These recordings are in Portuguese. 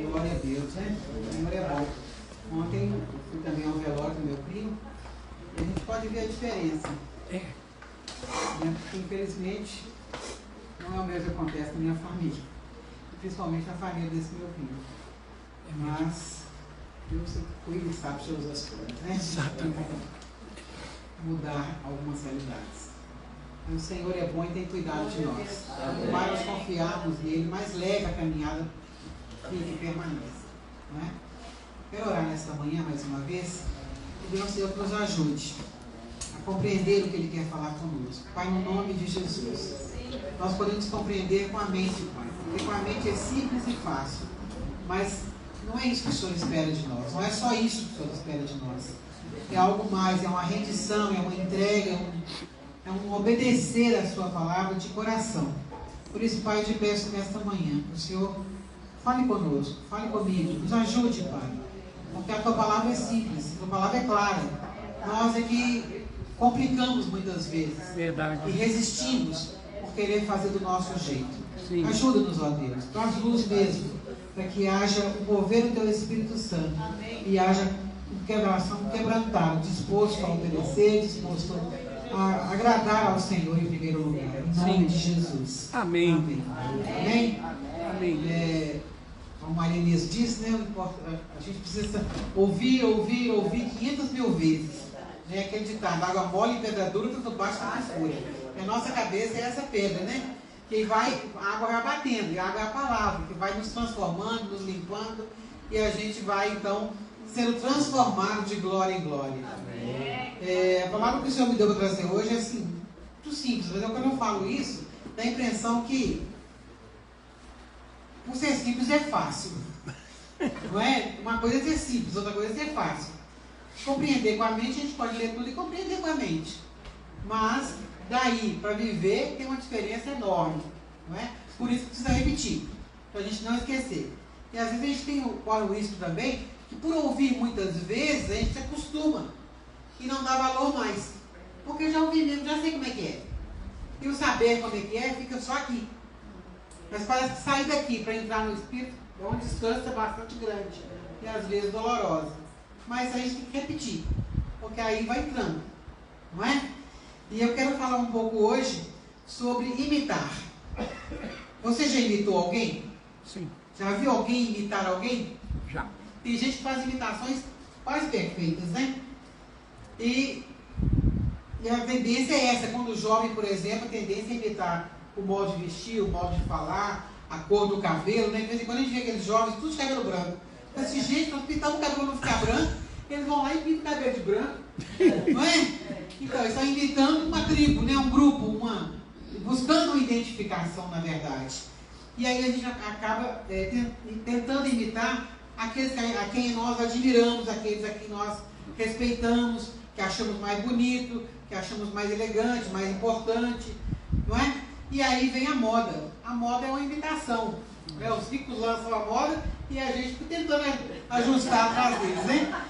Glória a Deus, né? O Senhor é bom. Ontem eu fui também ao velório do meu primo e a gente pode ver a diferença. Né? Porque, infelizmente, não é o mesmo que acontece na minha família, principalmente na família desse meu primo. Mas Deus cuida e sabe todas as coisas, né? Exatamente. Mudar algumas realidades. Mas o Senhor é bom e tem cuidado de nós. Quanto mais nós confiarmos nele, mais leve a caminhada que permanece. Não é? Quero orar nesta manhã mais uma vez, pedindo ao Senhor que nos ajude a compreender o que Ele quer falar conosco. Pai, no nome de Jesus, nós podemos compreender com a mente, Pai, porque com a mente é simples e fácil, mas não é isso que o Senhor espera de nós, não é só isso que o Senhor espera de nós. É algo mais, é uma rendição, é uma entrega, é um obedecer a Sua palavra de coração. Por isso, Pai, eu te peço nesta manhã, que o Senhor fale conosco, fale comigo, nos ajude, Pai. Porque a Tua palavra é simples, a Tua palavra é clara. Nós é que complicamos muitas vezes. Verdade. E resistimos por querer fazer do nosso jeito. Ajuda-nos, ó Deus. Traz luz mesmo, para que haja o mover do Teu Espírito Santo. Amém. E haja um quebrantado, disposto a obedecer, disposto a agradar ao Senhor em primeiro lugar. Em nome de Jesus. Amém. Amém. Amém. Amém. Como Maria Inês disse, né, a gente precisa ouvir 500 mil vezes. Né, aquele ditado, água mole e pedra dura, tudo baixo está mais fura. E a nossa cabeça é essa pedra, né? Que a água vai batendo, e a água é a palavra, que vai nos transformando, nos limpando, e a gente vai, então, sendo transformado de glória em glória. A palavra que o Senhor me deu para trazer hoje é assim, muito simples, mas quando eu falo isso, dá a impressão que por ser simples é fácil. Não é? Uma coisa é ser simples, outra coisa é ser fácil. Compreender com a mente, a gente pode ler tudo e compreender com a mente. Mas, daí para viver, tem uma diferença enorme. Não é? Por isso que precisa repetir, para a gente não esquecer. E às vezes a gente tem o risco também, que por ouvir muitas vezes, a gente se acostuma e não dá valor mais. Porque eu já ouvi mesmo, já sei como é que é. E o saber como é que é, fica só aqui. Mas parece que sair daqui para entrar no Espírito é uma distância bastante grande e às vezes dolorosa. Mas a gente tem que repetir, porque aí vai entrando, não é? E eu quero falar um pouco hoje sobre imitar. Você já imitou alguém? Sim. Já viu alguém imitar alguém? Já. Tem gente que faz imitações quase perfeitas, né? E a tendência é essa, quando o jovem, por exemplo, a tendência é imitar o modo de vestir, o modo de falar, a cor do cabelo, né? De vez em quando a gente vê aqueles jovens, tudo de cabelo branco. Mas assim, gente, nós pintamos o cabelo não ficar branco, eles vão lá e pintam o cabelo de branco. Não é? Então, eles estão imitando uma tribo, né? Um grupo, buscando uma identificação, na verdade. E aí a gente acaba tentando imitar aqueles a quem nós admiramos, aqueles a quem nós respeitamos, que achamos mais bonito, que achamos mais elegante, mais importante, não é? E aí vem a moda. A moda é uma imitação. Né? Os ricos lançam a moda e a gente fica tentando ajustar atrás deles, né?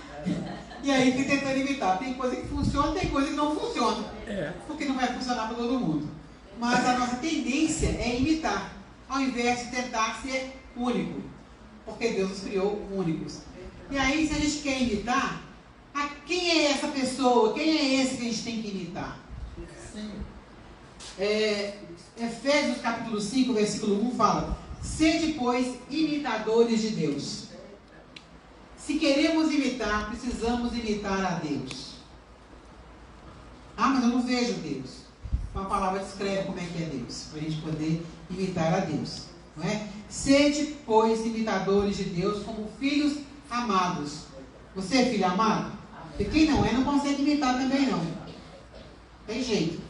E aí fica tentando imitar. Tem coisa que funciona, tem coisa que não funciona. Porque não vai funcionar para todo mundo. Mas a nossa tendência é imitar, ao invés de tentar ser único. Porque Deus nos criou únicos. E aí, se a gente quer imitar, quem é essa pessoa? Quem é esse que a gente tem que imitar? Sim. Efésios capítulo 5, versículo 1 fala: sede, pois, imitadores de Deus. Se queremos imitar, precisamos imitar a Deus. Ah, mas eu não vejo Deus. Uma palavra descreve como é que é Deus, para a gente poder imitar a Deus. Não é? Sede, pois, imitadores de Deus, como filhos amados. Você é filho amado? Porque quem não é, não consegue imitar também não. Tem jeito.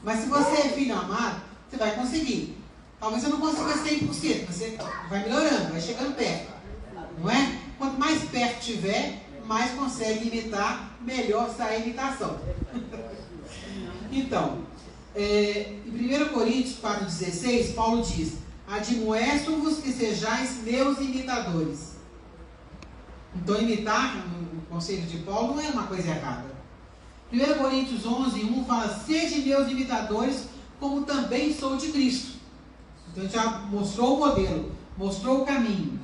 Mas se você é filho amado, você vai conseguir. Talvez você não consiga 100%, mas você vai melhorando, vai chegando perto. Não é? Quanto mais perto tiver, mais consegue imitar, melhor sai a imitação. Então, em 1 Coríntios 4,16, Paulo diz: admoesto-vos que sejais meus imitadores. Então, imitar, no conselho de Paulo, não é uma coisa errada. 1 Coríntios 11:1 fala: sede meus imitadores, como também sou de Cristo. Então já mostrou o modelo, mostrou o caminho.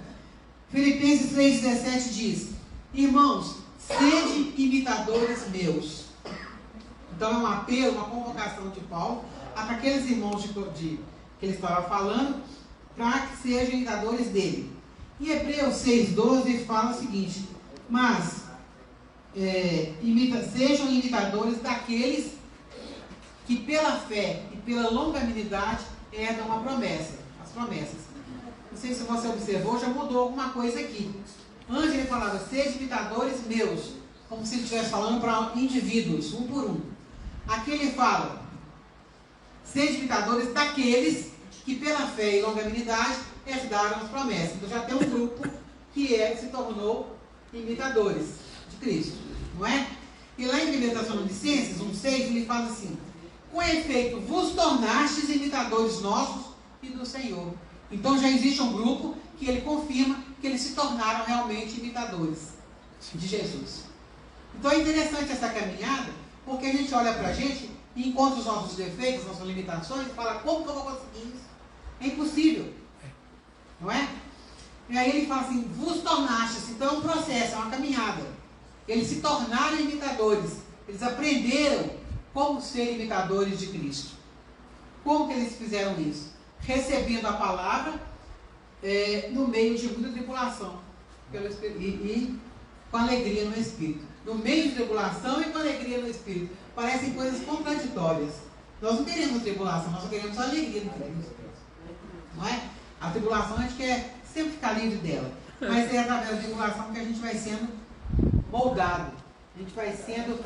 Filipenses 3,17 diz: irmãos, sede imitadores meus. Então é um apelo, uma convocação de Paulo para aqueles irmãos que ele estava falando, para que sejam imitadores dele. Em Hebreus 6,12 fala o seguinte: mas sejam imitadores daqueles que pela fé e pela longanimidade herdam as promessas. Não sei se você observou, já mudou alguma coisa aqui. Antes ele falava, sejam imitadores meus, como se ele estivesse falando para indivíduos, um por um. Aqui ele fala, sejam imitadores daqueles que pela fé e longanimidade herdaram as promessas. Então já tem um grupo que se tornou imitadores de Cristo, não é? E lá em 1 Tessalonicenses 1,6 ele fala assim: com efeito vos tornastes imitadores nossos e do Senhor. Então já existe um grupo que ele confirma que eles se tornaram realmente imitadores de Jesus. Então é interessante essa caminhada, porque a gente olha para a gente e encontra os nossos defeitos, nossas limitações, e fala, como que eu vou conseguir isso? É impossível, não é? E aí ele fala assim, vos tornastes. Então é um processo, é uma caminhada. Eles se tornaram imitadores, eles aprenderam como ser imitadores de Cristo. Como que eles fizeram isso? Recebendo a palavra no meio de muita tribulação e com alegria no Espírito. No meio de tribulação e com alegria no Espírito. Parecem coisas contraditórias. Nós não queremos tribulação, nós só queremos alegria no Espírito. Não é? A tribulação a gente quer sempre ficar livre dela. Mas é através da tribulação que a gente vai sendo moldado. A gente vai sendo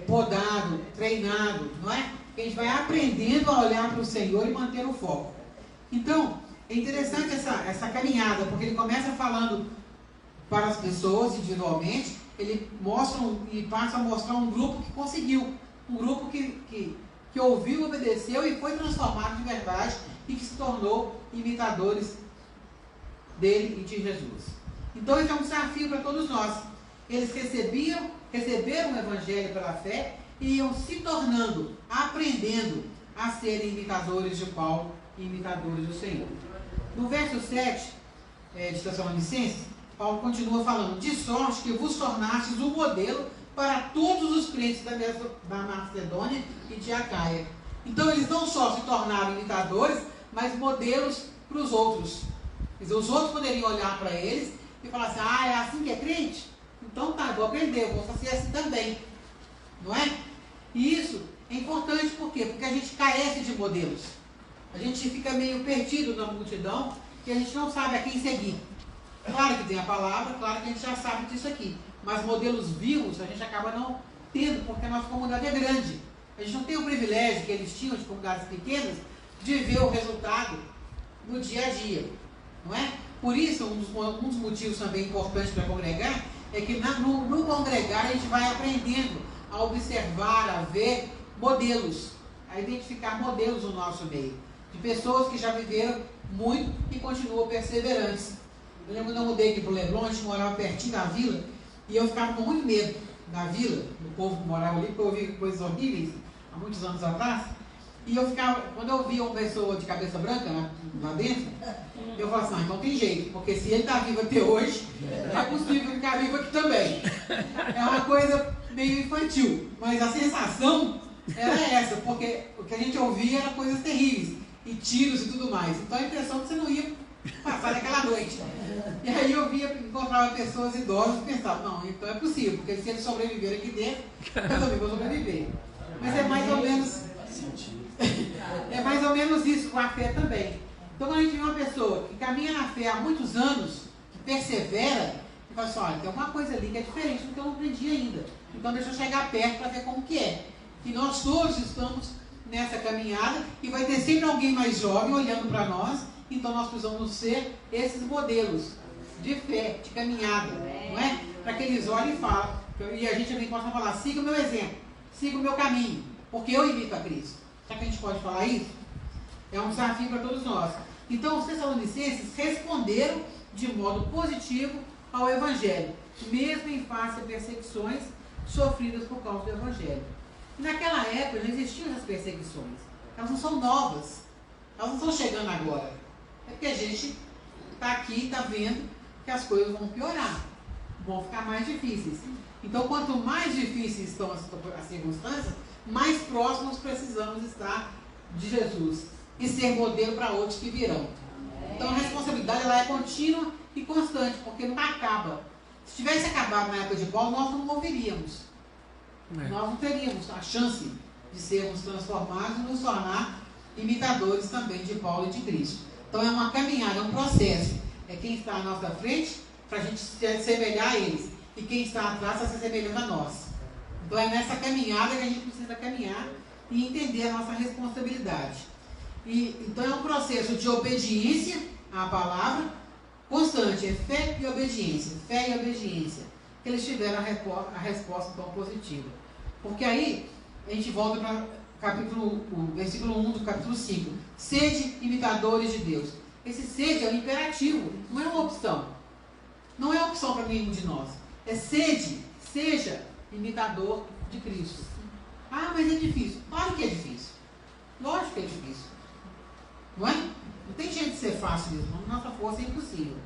podado, treinado, não é? A gente vai aprendendo a olhar para o Senhor e manter o foco. Então, é interessante essa caminhada, porque ele começa falando para as pessoas individualmente, ele mostra e passa a mostrar um grupo que conseguiu, um grupo que ouviu, obedeceu e foi transformado de verdade e que se tornou imitadores dele e de Jesus. Então, esse é um desafio para todos nós. Eles receberam o Evangelho pela fé e iam se tornando, aprendendo a serem imitadores de Paulo e imitadores do Senhor. No verso 7 de Tessalonicenses, Paulo continua falando, de sorte que vos tornastes um modelo para todos os crentes da Macedônia e de Acaia. Então eles não só se tornaram imitadores, mas modelos para os outros. Quer dizer, os outros poderiam olhar para eles e falar assim, é assim que é crente? Então tá, eu vou aprender, eu vou fazer assim também. Não é? E isso é importante, por quê? Porque a gente carece de modelos. A gente fica meio perdido na multidão e a gente não sabe a quem seguir. Claro que tem a palavra, claro que a gente já sabe disso aqui. Mas modelos vivos a gente acaba não tendo, porque a nossa comunidade é grande. A gente não tem o privilégio que eles tinham de comunidades pequenas de ver o resultado no dia a dia. Não é? Por isso, um dos motivos também importantes para congregar é que no congregar a gente vai aprendendo a observar, a ver modelos, a identificar modelos no nosso meio, de pessoas que já viveram muito e continuam perseverantes. Eu lembro quando eu mudei aqui para o Leblon, a gente morava pertinho da vila, e eu ficava com muito medo da vila, do povo que morava ali, porque eu ouvi coisas horríveis há muitos anos atrás, e eu ficava, quando eu via uma pessoa de cabeça branca lá dentro, eu falava assim, então tem jeito, porque se ele está vivo até hoje, é possível ficar vivo aqui também. É uma coisa meio infantil, mas a sensação era essa, porque o que a gente ouvia era coisas terríveis, e tiros e tudo mais. Então a impressão que você não ia passar naquela noite. E aí eu encontrava pessoas idosas e pensava, não, então é possível, porque se eles sobreviverem aqui dentro, eu também vou sobreviver. Mas é mais ou menos isso com a fé também. Então quando a gente vê uma pessoa que caminha na fé há muitos anos, que persevera, e fala assim, olha, tem uma coisa ali que é diferente do que eu não aprendi ainda. Então deixa eu chegar perto para ver como que é. E nós todos estamos nessa caminhada e vai ter sempre alguém mais jovem olhando para nós, então nós precisamos ser esses modelos de fé, de caminhada, não é? Para que eles olhem e falem, e a gente também possa falar, siga o meu exemplo, siga o meu caminho, porque eu imito a Cristo. Será que a gente pode falar isso? É um desafio para todos nós. Então os Tessalonicenses responderam de modo positivo ao Evangelho, mesmo em face a perseguições sofridas por causa do Evangelho. Naquela época não existiam essas perseguições. Elas não são novas. Elas não estão chegando agora. É porque a gente está aqui e está vendo que as coisas vão piorar. Vão ficar mais difíceis. Então, quanto mais difíceis estão as circunstâncias, mais próximos precisamos estar de Jesus e ser modelo para outros que virão. Então, a responsabilidade ela é contínua e constante, porque não acaba. Se tivesse acabado na época de Paulo, nós não moveríamos. Nós não teríamos a chance de sermos transformados e nos tornar imitadores também de Paulo e de Cristo. Então, é uma caminhada, é um processo. É quem está à nossa frente para a gente se assemelhar a eles. E quem está atrás está se assemelhando a nós. Então, é nessa caminhada que a gente precisa caminhar e entender a nossa responsabilidade. Então, é um processo de obediência à palavra constante. É fé e obediência. Fé e obediência. Que eles tiveram a resposta tão positiva. Porque aí, a gente volta para o versículo 1 do capítulo 5. Sede imitadores de Deus. Esse sede é um imperativo, não é uma opção. Não é opção para nenhum de nós. É sede, seja imitador de Cristo. Ah, mas é difícil. Claro que é difícil. Lógico que é difícil. Não é? Não tem jeito de ser fácil isso. Nossa força é impossível.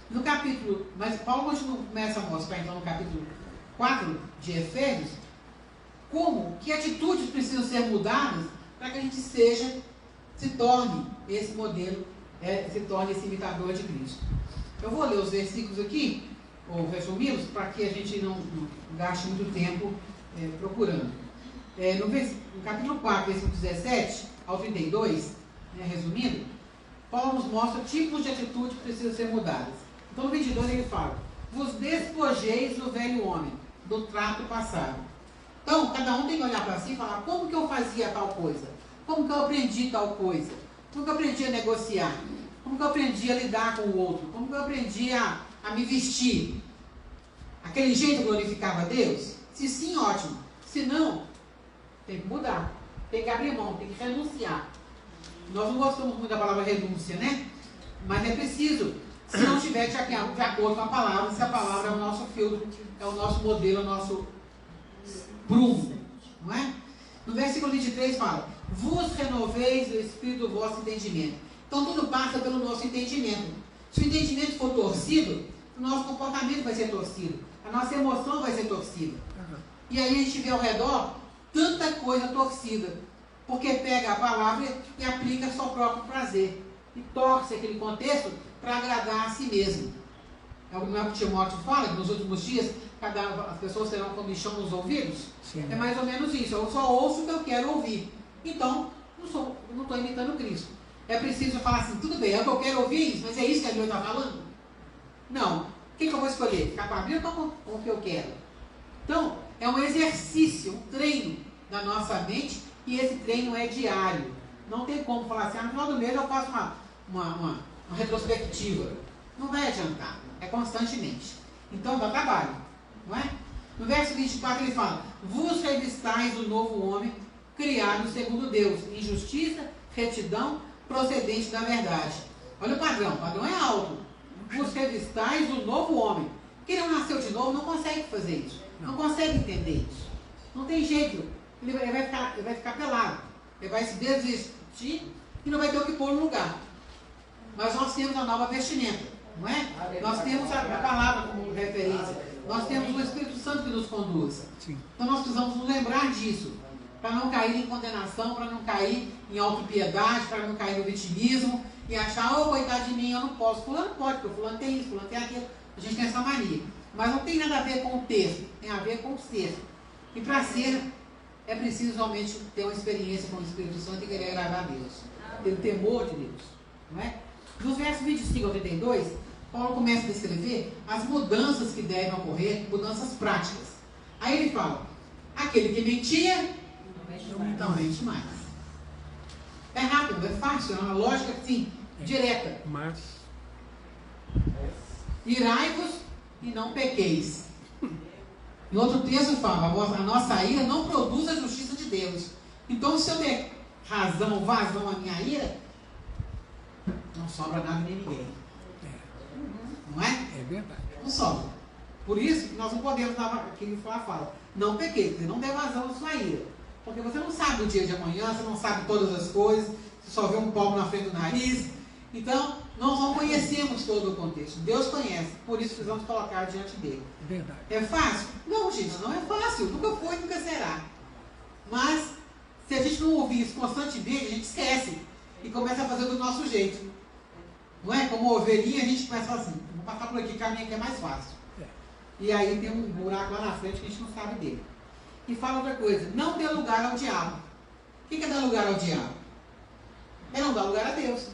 No capítulo, mas Paulo começa a mostrar então no capítulo 4 de Efésios, que atitudes precisam ser mudadas para que a gente se torne esse modelo, se torne esse imitador de Cristo. Eu vou ler os versículos aqui, ou resumi-los, para que a gente não gaste muito tempo procurando. No capítulo 4, versículo 17 ao 32, resumindo, Paulo nos mostra tipos de atitude que precisam ser mudadas. Então no 22 ele fala: vos despojeis do velho homem, do trato passado. Então, cada um tem que olhar para si e falar: como que eu fazia tal coisa? Como que eu aprendi tal coisa? Como que eu aprendi a negociar? Como que eu aprendi a lidar com o outro? Como que eu aprendi a me vestir? Aquele jeito glorificava a Deus? Se sim, ótimo. Se não, tem que mudar. Tem que abrir mão, tem que renunciar. Nós não gostamos muito da palavra renúncia, né? Mas é preciso. Se não estiver de acordo com a palavra, se a palavra é o nosso filtro, é o nosso modelo, é o nosso prumo, não é? No versículo 23 fala: vos renoveis o espírito do vosso entendimento. Então tudo passa pelo nosso entendimento. Se o entendimento for torcido, o nosso comportamento vai ser torcido, a nossa emoção vai ser torcida. E aí a gente vê ao redor tanta coisa torcida, porque pega a palavra e aplica seu próprio prazer e torce aquele contexto para agradar a si mesmo. Não é o que Timóteo fala, que nos últimos dias as pessoas terão comichão nos ouvidos? Sim. É mais ou menos isso. Eu só ouço o que eu quero ouvir. Então, não estou imitando Cristo. É preciso falar assim: tudo bem, é o que eu quero ouvir, mas é isso que a Bíblia está falando? Não. O que eu vou escolher? Ficar com a Bíblia ou com o que eu quero? Então, é um exercício, um treino da nossa mente, e esse treino é diário. Não tem como falar assim: no final do mês eu faço uma retrospectiva. Não vai adiantar. É constantemente. Então dá trabalho, não é? No verso 24 ele fala: vos revistais o novo homem, criado segundo Deus, em justiça, retidão, procedente da verdade. Olha o padrão é alto. Vos revistais o novo homem. Quem não nasceu de novo não consegue fazer isso. Não consegue entender isso. Não tem jeito. Ele vai ficar pelado. Ele vai se desvestir e não vai ter o que pôr no lugar. Mas nós temos a nova vestimenta. Não é? Nós temos a palavra como referência. Nós temos o Espírito Santo que nos conduz. Sim. Então nós precisamos nos lembrar disso. Para não cair em condenação, para não cair em autopiedade, para não cair no vitimismo e achar: oh, coitado de mim, eu não posso. Fulano pode, porque fulano tem isso, fulano tem aquilo. A gente tem essa mania. Mas não tem nada a ver com o ter, tem a ver com o ser. E para ser, é preciso realmente ter uma experiência com o Espírito Santo e querer agradar a Deus. Ter o temor de Deus. Não é? Nos versos 25 ao 32, Paulo começa a descrever as mudanças que devem ocorrer, mudanças práticas. Aí ele fala: aquele que mentia, não mente mais. É rápido, é fácil, é uma lógica assim, direta. Mas irai-vos e não pequeis. Em outro texto fala: a nossa ira não produz a justiça de Deus. Então, se eu der razão, vazão à minha ira, não sobra nada nem ninguém. Não é? É verdade. Não sobra. Por isso que nós não podemos dar aquilo que fala: não pequei, não dê vazão à sua ira. Porque você não sabe o dia de amanhã, você não sabe todas as coisas, você só vê um palmo na frente do nariz. Então, nós não conhecemos todo o contexto. Deus conhece, por isso precisamos colocar diante dele. Verdade. É fácil? Não, gente, não é fácil. Nunca foi, nunca será. Mas, se a gente não ouvir isso constantemente, a gente esquece e começa a fazer do nosso jeito. Não é? Como ovelhinha, a gente começa a falar assim, vou passar por aqui, caminho que é mais fácil. E aí tem um buraco lá na frente que a gente não sabe dele. E fala outra coisa, não dê lugar ao diabo. O que é dar lugar ao diabo? É não dar lugar a Deus.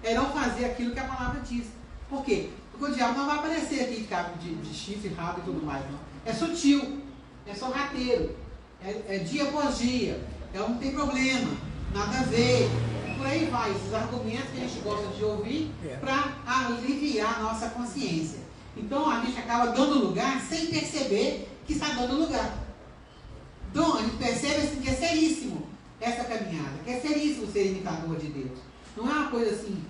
É não fazer aquilo que a palavra diz. Por quê? Porque o diabo não vai aparecer aqui de chifre, rabo e tudo mais, não. É sutil, é sorrateiro, é dia após dia, não tem problema, nada a ver. Por aí vai, esses argumentos que a gente gosta de ouvir para aliviar a nossa consciência. Então a gente acaba dando lugar sem perceber que está dando lugar. Então a gente percebe assim, que é seríssimo essa caminhada, que é seríssimo ser imitador de Deus. Não é uma coisa assim,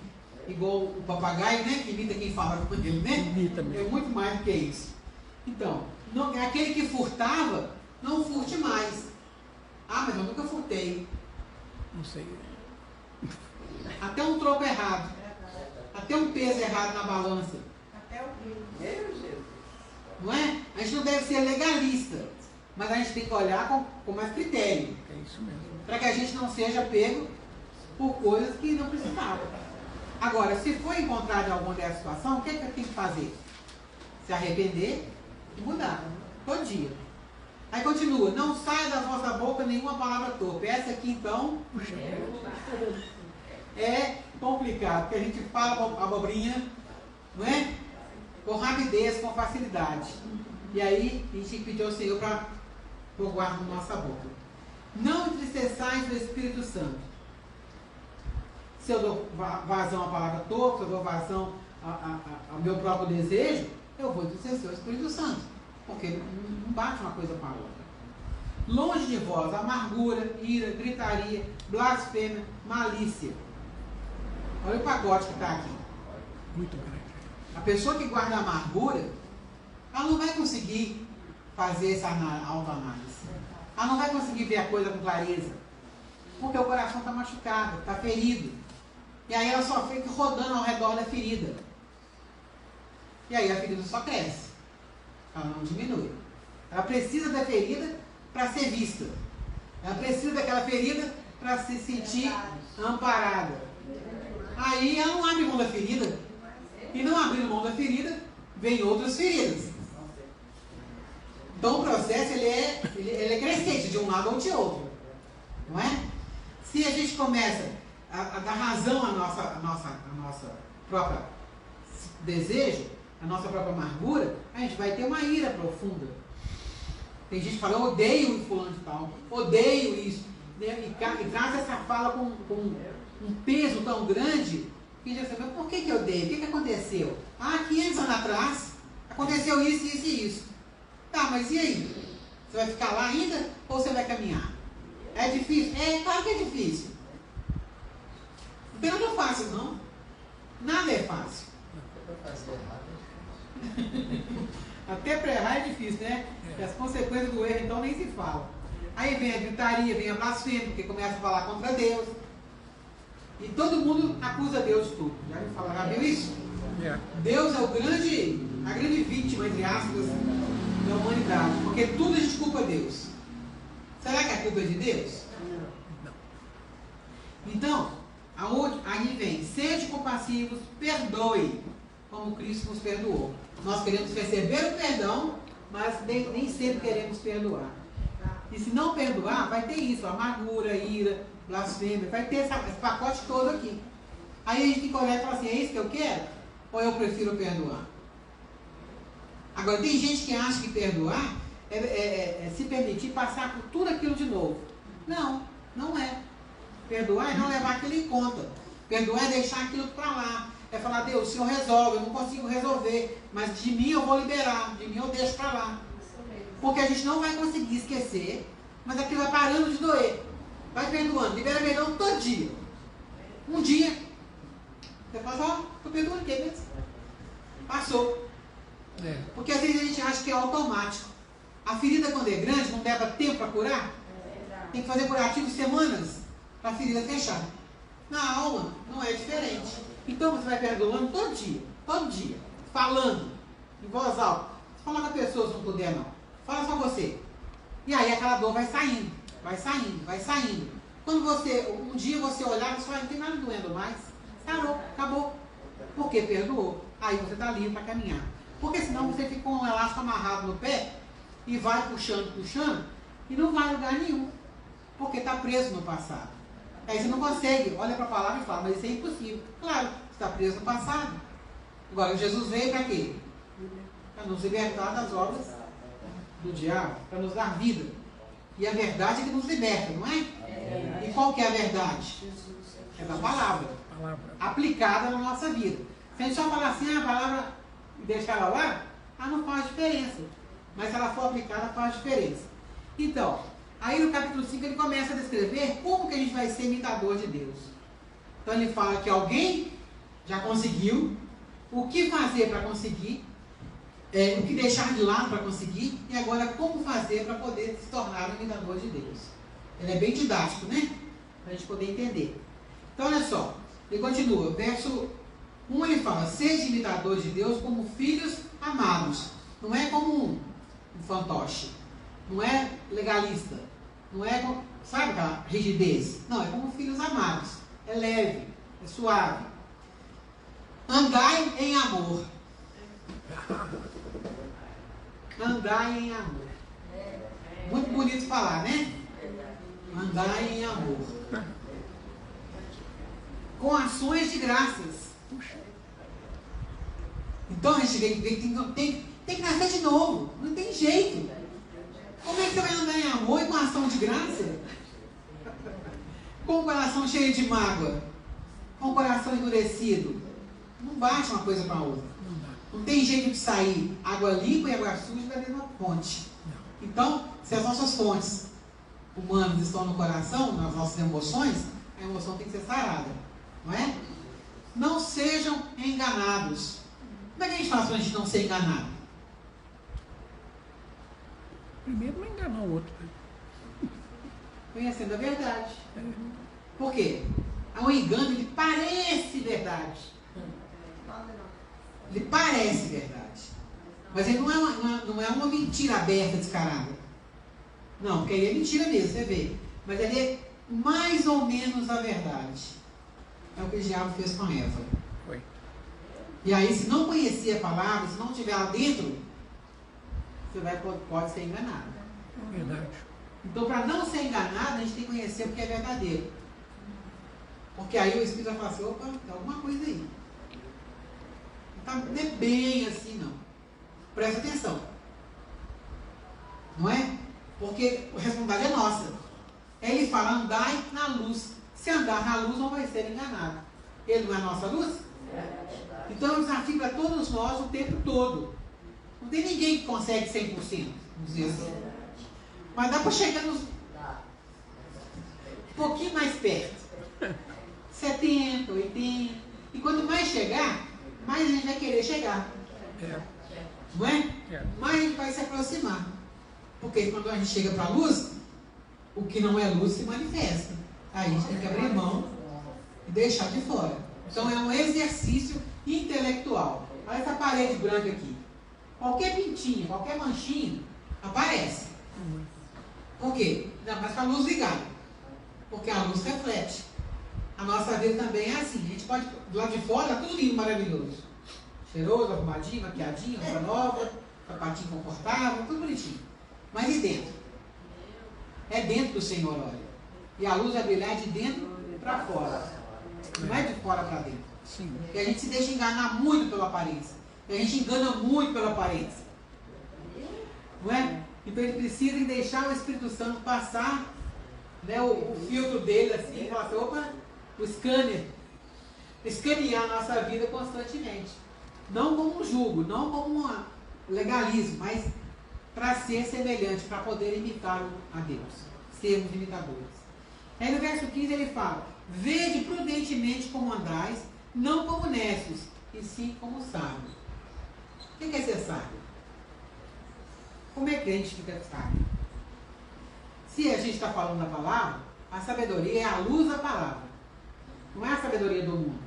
igual o papagaio, né, que imita quem fala com ele, né? Imita mesmo. É muito mais do que isso. Então, não, aquele que furtava, não furte mais. Ah, mas eu nunca furtei. Não sei. Até um troco errado, até um peso errado na balança. Até o rio. Não é? A gente não deve ser legalista, mas a gente tem que olhar com mais critério. É isso mesmo. Para que a gente não seja pego por coisas que não precisava. Agora, se for encontrado em alguma dessa situação, o que é que eu tenho que fazer? Se arrepender e mudar. Todo dia. Aí continua, não saia da vossa boca nenhuma palavra torpe. Essa aqui então é complicado, porque a gente fala abobrinha, não é? Com rapidez, com facilidade. E aí a gente pediu ao Senhor para pôr guarda na nossa boca. Não entristeçais o Espírito Santo. Se eu dou vazão à palavra torpe, se eu dou vazão ao meu próprio desejo, eu vou entristecer o Espírito Santo. Porque não bate uma coisa com a outra. Longe de vós, amargura, ira, gritaria, blasfêmia, malícia. Olha o pacote que está aqui. Muito grande. A pessoa que guarda a amargura, ela não vai conseguir fazer essa autoanálise. Ela não vai conseguir ver a coisa com clareza. Porque o coração está machucado, está ferido. E aí ela só fica rodando ao redor da ferida. E aí a ferida só cresce. Ela não diminui. Ela precisa da ferida para ser vista. Ela precisa daquela ferida para se sentir amparada. Aí ela não abre mão da ferida. E não abrindo mão da ferida, vem outras feridas. Então o processo ele é crescente de um lado ou de outro. Não é? Se a gente começa a dar razão à nossa própria desejo, à nossa própria amargura, a gente vai ter uma ira profunda. Tem gente que fala, eu odeio o fulano de tal, odeio isso. Né? E traz essa fala com um peso tão grande, que a gente vai saber, por que eu odeio? O que aconteceu? 500 anos atrás, aconteceu isso, isso e isso. Tá, mas e aí? Você vai ficar lá ainda ou você vai caminhar? É difícil? É, claro que é difícil. Não tem nada fácil, não. Nada é fácil. Até para errar é difícil, né? E as consequências do erro, então, nem se fala. Aí vem a gritaria, vem a blasfêmia, porque começa a falar contra Deus. E todo mundo acusa Deus de tudo. Já viu isso? Deus é a grande vítima, entre aspas, da humanidade. Porque tudo a gente culpa Deus. Será que a culpa é de Deus? Não. Então, aí vem, sede compassivos, perdoe, como Cristo nos perdoou. Nós queremos receber o perdão, mas nem sempre queremos perdoar. E se não perdoar, vai ter isso, amargura, ira, blasfêmia, vai ter esse pacote todo aqui. Aí a gente tem que olhar e falar assim, é isso que eu quero? Ou eu prefiro perdoar? Agora, tem gente que acha que perdoar é se permitir passar por tudo aquilo de novo. Não, não é. Perdoar é não levar aquilo em conta. Perdoar é deixar aquilo para lá. É falar, Deus, o Senhor resolve, eu não consigo resolver, mas de mim eu vou liberar, de mim eu deixo para lá. Porque a gente não vai conseguir esquecer, mas aquilo vai parando de doer. Vai perdoando, libera perdão todo dia. Um dia, você fala, estou perdoando o quê mesmo? Passou. Porque às vezes a gente acha que é automático. A ferida quando é grande não leva tempo para curar? Tem que fazer curativo semanas para a ferida fechar. Na alma não é diferente. Então você vai perdoando todo dia, falando em voz alta. Fala com a pessoa se não puder não. Fala só você. E aí aquela dor vai saindo, vai saindo, vai saindo. Quando um dia você olhar, você vai, não tem nada doendo mais. Parou, acabou. Porque perdoou. Aí você está livre para caminhar. Porque senão você fica com um elástico amarrado no pé e vai puxando, e não vai a lugar nenhum. Porque está preso no passado. Aí você não consegue, olha para a palavra e fala, mas isso é impossível. Claro, você está preso no passado. Agora, Jesus veio para quê? Para nos libertar das obras do diabo, para nos dar vida. E a verdade é que nos liberta, não é? E qual que é a verdade? É da palavra. Aplicada na nossa vida. Se a gente só falar assim, a palavra e deixar ela lá, ela não faz diferença. Mas se ela for aplicada, faz diferença. Então, aí no capítulo 5 ele começa a descrever como que a gente vai ser imitador de Deus. Então ele fala que alguém já conseguiu, o que fazer para conseguir, o que deixar de lado para conseguir, e agora como fazer para poder se tornar um imitador de Deus. Ele é bem didático, né? Para a gente poder entender. Então olha só, ele continua, verso 1 ele fala, seja imitador de Deus como filhos amados. Não é como um fantoche, não é legalista, não é, sabe aquela rigidez? Não, é como filhos amados, é leve, é suave. Andai em amor. Andai em amor. Muito bonito falar, né? Andai em amor. Com ações de graças. Então a gente vê que tem que nascer de novo. Não tem jeito. Como é que você vai andar em amor e com ação de graça? Com o coração cheio de mágoa, com o coração endurecido. Não bate uma coisa com a outra. Não tem jeito de sair água limpa e água suja da mesma fonte. Então, se as nossas fontes humanas estão no coração, nas nossas emoções, a emoção tem que ser sarada. Não é? Não sejam enganados. Como é que a gente faz para a gente não ser enganado? Primeiro não enganar o outro. Conhecendo a verdade. Por quê? O engano, ele parece verdade. Ele parece verdade. Mas ele não é uma mentira aberta, descarada. Não, porque aí é mentira mesmo, você vê. Mas ele é mais ou menos a verdade. É o que o diabo fez com Eva. Foi. E aí, se não conhecer a palavra, se não estiver lá dentro, você pode ser enganado. Verdade. Então, para não ser enganado, a gente tem que conhecer o que é verdadeiro. Porque aí o Espírito vai falar assim, opa, tem alguma coisa aí. Não é bem assim, não. Presta atenção. Não é? Porque a responsabilidade é nossa. Ele fala, andai na luz. Se andar na luz, não vai ser enganado. Ele não é a nossa luz? Então é um desafio para todos nós o tempo todo. Não tem ninguém que consegue 100%, vamos dizer assim. Mas dá para chegar um pouquinho mais perto. 70, 80. E quanto mais chegar, mais a gente vai querer chegar. Não é? Mais a gente vai se aproximar. Porque quando a gente chega para a luz, o que não é luz se manifesta. Aí a gente tem que abrir mão e deixar de fora. Então é um exercício intelectual. Olha essa parede branca aqui. Qualquer pintinha, qualquer manchinha aparece. Por quê? Não, mas com a luz ligada. Porque a luz reflete. A nossa vida também é assim. A gente pode, do lado de fora, tudo lindo, maravilhoso. Cheiroso, arrumadinho, maquiadinho, roupa nova, sapatinho confortável, tudo bonitinho. Mas e dentro? É dentro que o Senhor olha. E a luz vai brilhar de dentro para fora. Não é de fora para dentro. Sim. E a gente se deixa enganar muito pela aparência. E a gente engana muito pela aparência. Não é? Então ele precisa deixar o Espírito Santo passar, né, o filtro dele assim, e falar assim, opa, o scanner. Escanear a nossa vida constantemente. Não como um jugo, não como um legalismo, mas para ser semelhante, para poder imitar a Deus. Sermos imitadores. Aí no verso 15 ele fala, vede prudentemente como andais, não como necios, e sim como sábios. O que é ser sábio? Como é que a gente fica sábio? Se a gente está falando da palavra, a sabedoria é a luz da palavra. Não é a sabedoria do mundo.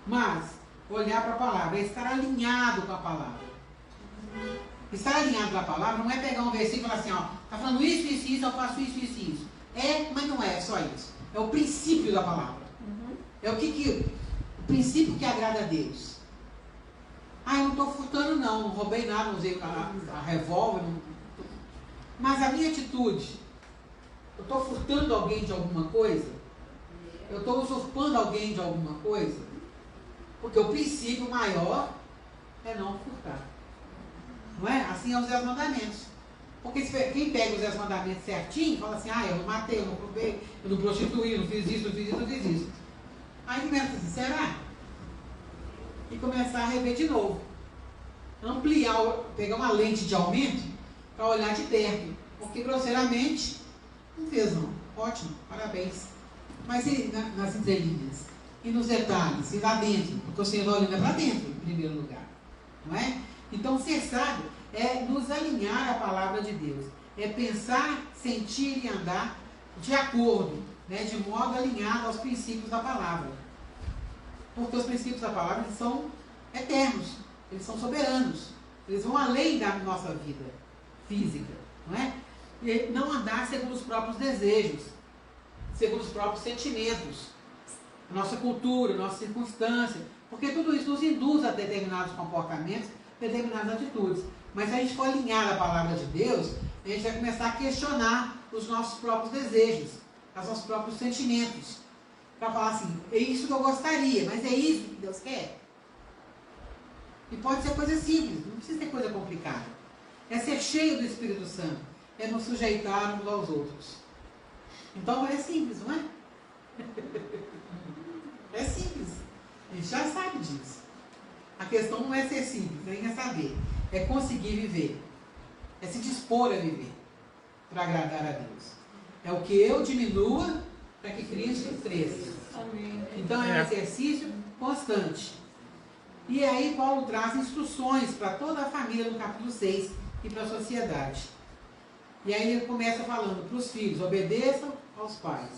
Mas, olhar para a palavra é estar alinhado com a palavra. Estar alinhado com a palavra não é pegar um versículo e falar assim, ó, está falando isso, isso, isso, eu faço isso, isso, isso. É, mas não é só isso. É o princípio da palavra. É o princípio que agrada a Deus. Ah, eu não estou furtando não roubei nada, não usei a revólver. Mas a minha atitude, eu estou furtando alguém de alguma coisa? Eu estou usurpando alguém de alguma coisa? Porque o princípio maior é não furtar. Não é? Assim é os 10 mandamentos. Porque quem pega os 10 mandamentos certinho, fala assim, ah, eu não matei, eu não roubei, eu não prostituí, eu não fiz isso, não fiz isso, não fiz isso. Aí começa assim, será? E começar a rever de novo. Ampliar, pegar uma lente de aumento para olhar de perto. Porque grosseiramente, não fez não. Ótimo, parabéns. Mas e nas entrelinhas? E nos detalhes? E lá dentro? Porque o Senhor olhando para dentro, em primeiro lugar. Não é? Então, ser sábio é nos alinhar à palavra de Deus. É pensar, sentir e andar de acordo, né, de modo alinhado aos princípios da palavra. Porque os princípios da palavra eles são eternos, eles são soberanos, eles vão além da nossa vida física, não é? E não andar segundo os próprios desejos, segundo os próprios sentimentos, a nossa cultura, a nossa circunstância, porque tudo isso nos induz a determinados comportamentos, determinadas atitudes. Mas se a gente for alinhar a palavra de Deus, a gente vai começar a questionar os nossos próprios desejos, os nossos próprios sentimentos. Para falar assim, é isso que eu gostaria, mas é isso que Deus quer? E pode ser coisa simples, não precisa ser coisa complicada. É ser cheio do Espírito Santo, é nos sujeitar uns aos outros. Então é simples, não é? É simples. A gente já sabe disso. A questão não é ser simples, nem é saber. É conseguir viver. É se dispor a viver para agradar a Deus. É o que eu diminua para que Cristo cresça. Então é um exercício constante. E aí Paulo traz instruções para toda a família no capítulo 6 e para a sociedade. E aí ele começa falando para os filhos, obedeçam aos pais.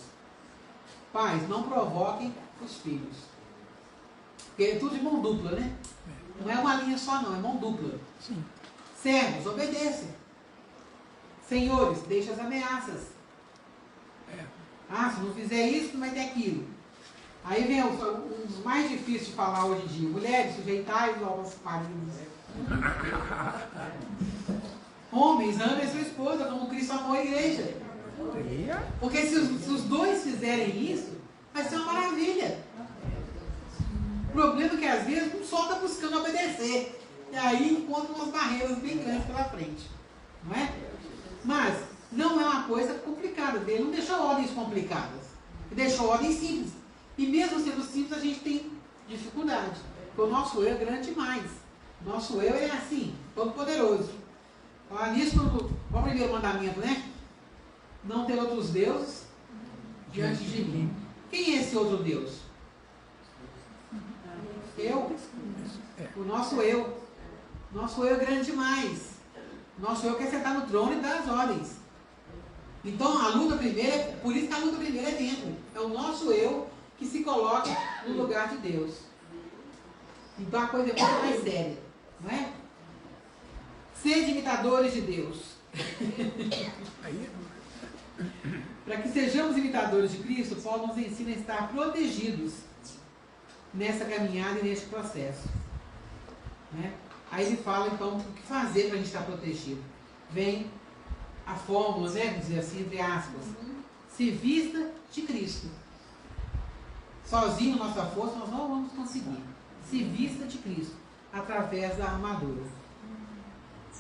Pais, não provoquem os filhos. Porque é tudo de mão dupla, né? Não é uma linha só não, é mão dupla. Sim. Servos, obedeçam. Senhores, deixem as ameaças. Ah, se não fizer isso, não vai ter aquilo. Aí vem um dos mais difíceis de falar hoje em dia. Mulheres, sujeitai-vos aos maridos. Homens, amem sua esposa como Cristo amou a igreja. Porque se os dois fizerem isso, vai ser uma maravilha. O problema é que às vezes um só está buscando obedecer. E aí encontra umas barreiras bem grandes pela frente. Não é? Mas não é uma coisa complicada. Ele não deixou ordens complicadas. Ele deixou ordens simples. E mesmo sendo simples, a gente tem dificuldade. Porque o nosso eu é grande demais. O nosso eu é assim, todo poderoso. Falar nisso, qual o primeiro mandamento, né? Não ter outros deuses diante de mim. Quem é esse outro Deus? Eu. O nosso eu. Nosso eu é grande demais. Nosso eu quer sentar no trono e dar as ordens. Então a luta primeira, por isso que a luta primeira é dentro. É o nosso eu que se coloca no lugar de Deus. Então a coisa é muito mais séria. Não é? Sede imitadores de Deus. Para que sejamos imitadores de Cristo, Paulo nos ensina a estar protegidos nessa caminhada e neste processo. Né? Aí ele fala, então, o que fazer para a gente estar protegido. Vem a fórmula, né, vamos dizer assim, entre aspas. Se vista de Cristo. Sozinho, nossa força, nós não vamos conseguir. Se vista de Cristo, através da armadura.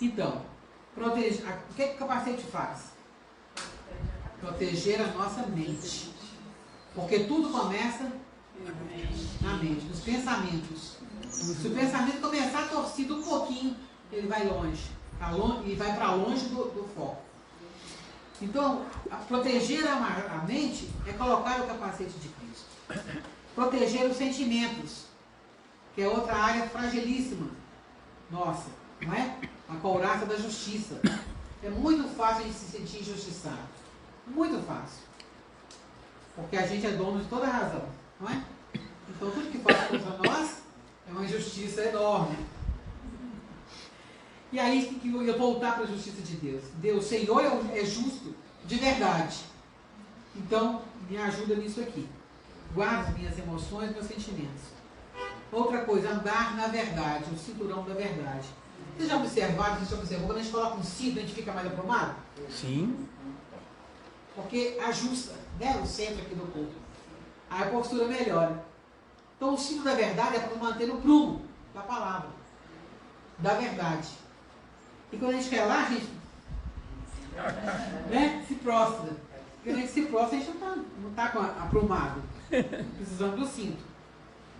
Então, o que o capacete faz? Proteger a nossa mente. Porque tudo começa na mente, nos pensamentos. Se o pensamento começar torcido um pouquinho, ele vai longe. E vai para longe do foco. Então, proteger a mente é colocar o capacete de Cristo. Proteger os sentimentos, que é outra área fragilíssima nossa, não é? A couraça da justiça. É muito fácil a gente se sentir injustiçado. Muito fácil. Porque a gente é dono de toda a razão, não é? Então tudo que faz contra nós é uma injustiça enorme. E aí que eu voltar para a justiça de Deus. Deus, Senhor é justo de verdade. Então, me ajuda nisso aqui. Guarda as minhas emoções, meus sentimentos. Outra coisa, andar na verdade, o cinturão da verdade. Vocês já observaram, quando a gente coloca um cinto, a gente fica mais aprumado? Sim. Porque ajusta, né, o centro aqui do corpo. Aí a postura melhora. Então o cinto da verdade é para manter o prumo da palavra, da verdade. E quando a gente quer lá, a gente né, se prostra. Porque quando a gente se prostra, a gente não está aprumado. Precisamos do cinto.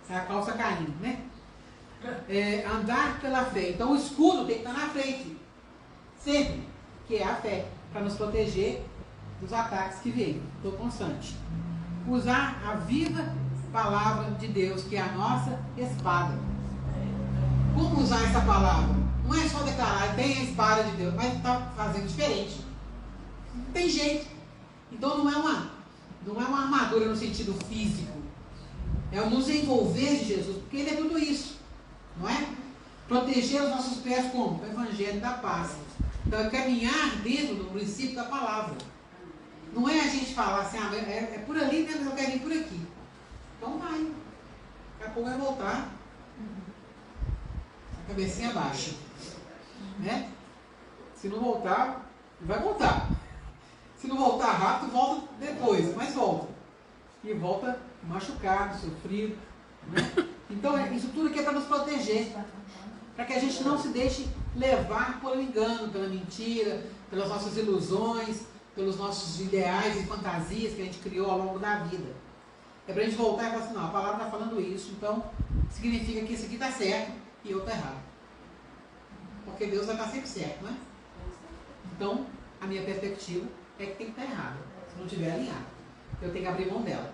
É a calça caindo, né? Andar pela fé. Então o escudo tem que estar na frente. Sempre. Que é a fé. Para nos proteger dos ataques que vêm. Estou constante. Usar a viva palavra de Deus, que é a nossa espada. Como usar essa palavra? Não é só declarar, tem a espada de Deus, mas está fazendo diferente. Não tem jeito. Então não é uma armadura no sentido físico. É o nos envolver de Jesus, porque Ele é tudo isso. Não é? Proteger os nossos pés como? O Evangelho da paz. Então é caminhar dentro do princípio da palavra. Não é a gente falar assim, é por ali, né, mas eu quero ir por aqui. Então vai. Daqui a pouco vai voltar. A cabecinha baixa. Né? Se não voltar, vai voltar. Se não voltar rápido, volta depois, mas volta. E volta machucado, sofrido. Né? Então isso tudo aqui é para nos proteger. Para que a gente não se deixe levar pelo engano, pela mentira, pelas nossas ilusões, pelos nossos ideais e fantasias que a gente criou ao longo da vida. É para a gente voltar e falar assim, não, a palavra está falando isso, então significa que esse aqui está certo e eu estou errado. Porque Deus vai estar sempre certo, não é? Então, a minha perspectiva é que tem que estar errado, se não estiver alinhado. Eu tenho que abrir mão dela.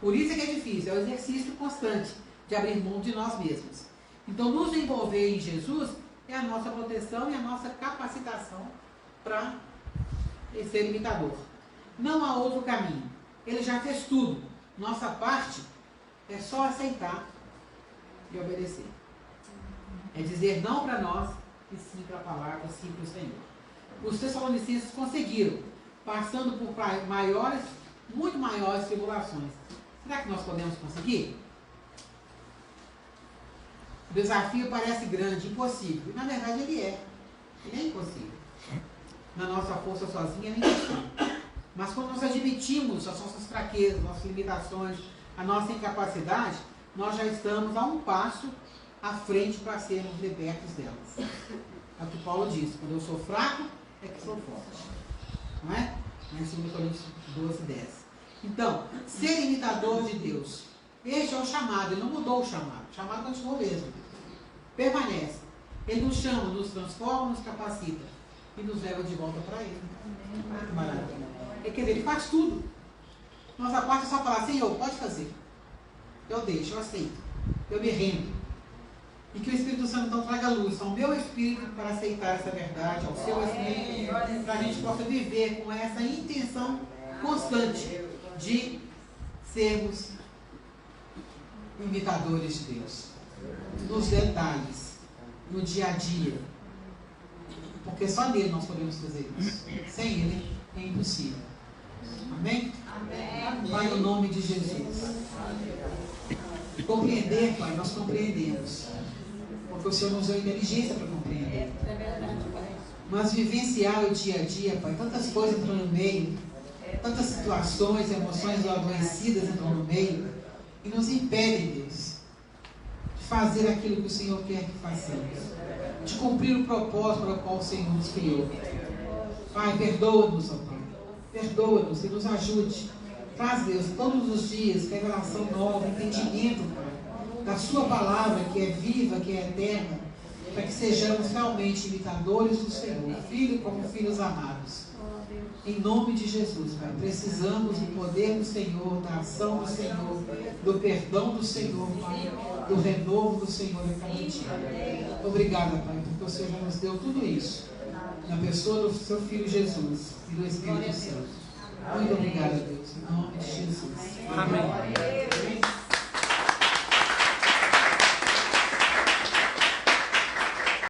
Por isso é que é difícil, é o exercício constante de abrir mão de nós mesmos. Então, nos envolver em Jesus é a nossa proteção e a nossa capacitação para ser imitador. Não há outro caminho. Ele já fez tudo. Nossa parte é só aceitar e obedecer. É dizer não para nós e sim para a palavra, sim para o Senhor. Os Tessalonicenses conseguiram, passando por maiores, muito maiores tribulações. Será que nós podemos conseguir? O desafio parece grande, impossível. E na verdade ele é. Ele é impossível. Na nossa força sozinha ele é impossível. Mas quando nós admitimos as nossas fraquezas, nossas limitações, a nossa incapacidade, nós já estamos a um passo à frente para sermos libertos delas. É o que Paulo diz, quando eu sou fraco, é que sou forte. Não é? Em 2 Coríntios 12, 10. Então, ser imitador de Deus. Este é o chamado, ele não mudou o chamado. O chamado continuou mesmo. Permanece. Ele nos chama, nos transforma, nos capacita e nos leva de volta para Ele. Ah, que maravilha. Quer dizer, Ele faz tudo. Nossa parte é só falar, Senhor, pode fazer. Eu deixo, eu aceito. Eu me rendo. E que o Espírito Santo então traga luz ao meu espírito para aceitar essa verdade, ao seu espírito, para a gente possa viver com essa intenção constante de sermos imitadores de Deus. Nos detalhes, no dia a dia. Porque só nele nós podemos fazer isso. Sem ele é impossível. Amém? Amém. Pai, no nome de Jesus. Compreender, Pai, nós compreendemos. Porque o Senhor nos deu inteligência para compreender. Mas vivenciar o dia a dia, Pai, tantas coisas entram no meio, tantas situações, emoções adoecidas entram no meio, e nos impedem, Deus, de fazer aquilo que o Senhor quer que façamos, de cumprir o propósito para o qual o Senhor nos criou. Pai, perdoa-nos, ó Pai, perdoa-nos e nos ajude. Traz, Deus, todos os dias revelação nova, entendimento, Pai, da Sua palavra, que é viva, que é eterna, para que sejamos realmente imitadores do Senhor, filho como filhos amados. Em nome de Jesus, Pai, precisamos do poder do Senhor, da ação do Senhor, do perdão do Senhor, Pai, do renovo do Senhor a cada dia. Obrigada, Pai, porque o Senhor já nos deu tudo isso. na pessoa do seu Filho Jesus e do Espírito Santo. Muito obrigada, Deus. Em nome de Jesus. Amém.